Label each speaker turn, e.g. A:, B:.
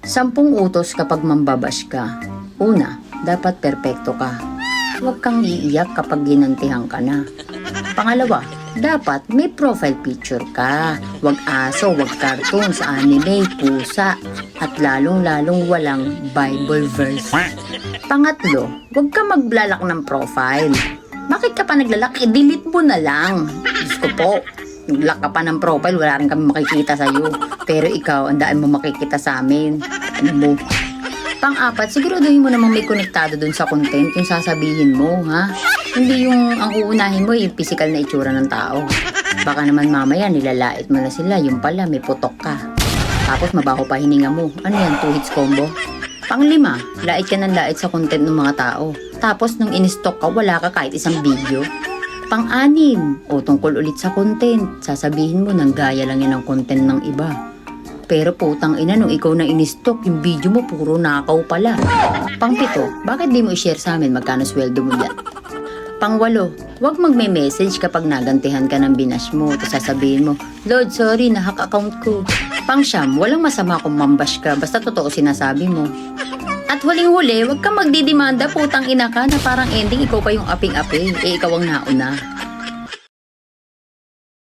A: 10 utos kapag mambabash ka. Una, dapat perpekto ka. Huwag kang iiyak kapag ginantihan ka na. Pangalawa, dapat may profile picture ka. Huwag aso, huwag cartoons, anime, pusa, at lalong-lalong walang Bible verse. Pangatlo, huwag ka maglalak ng profile. Bakit ka pa naglalak? I-delete mo na lang. Diyos ko po, naglak ka pa ng profile, wala rin kami makikita sa'yo. Pero ikaw, ang daan mo makikita sa amin. Ano mo? Pang-apat, siguraduhin mo namang may konektado dun sa content yung sasabihin mo, ha? Hindi yung ang uunahin mo yung physical na itsura ng tao. Baka naman mamaya nilalait mo na sila, yung pala may putok ka. Tapos mabaho pa hininga mo. Ano yan, 2 hits combo? Pang-5, lait ka ng lait sa content ng mga tao. Tapos nung in-stock ka, wala ka kahit isang video. Pang-6, o tungkol ulit sa content, sasabihin mo nang gaya lang yan ang content ng iba. Pero putang ina, nung ikaw na in-stock, yung video mo puro nakaw pala. Pang-7, bakit di mo i-share sa amin magkano sweldo mo yan? Pang-8, huwag magme-message kapag nagantihan ka ng binash mo. Tapos sasabihin mo, Lord, sorry, nahack account ko. Pang-9, walang masama kung mambash ka, basta totoo sinasabi mo. At huling-huli, huwag kang magdidimanda, putang ina ka, na parang ending ikaw pa yung aping-api, ikaw ang nauna.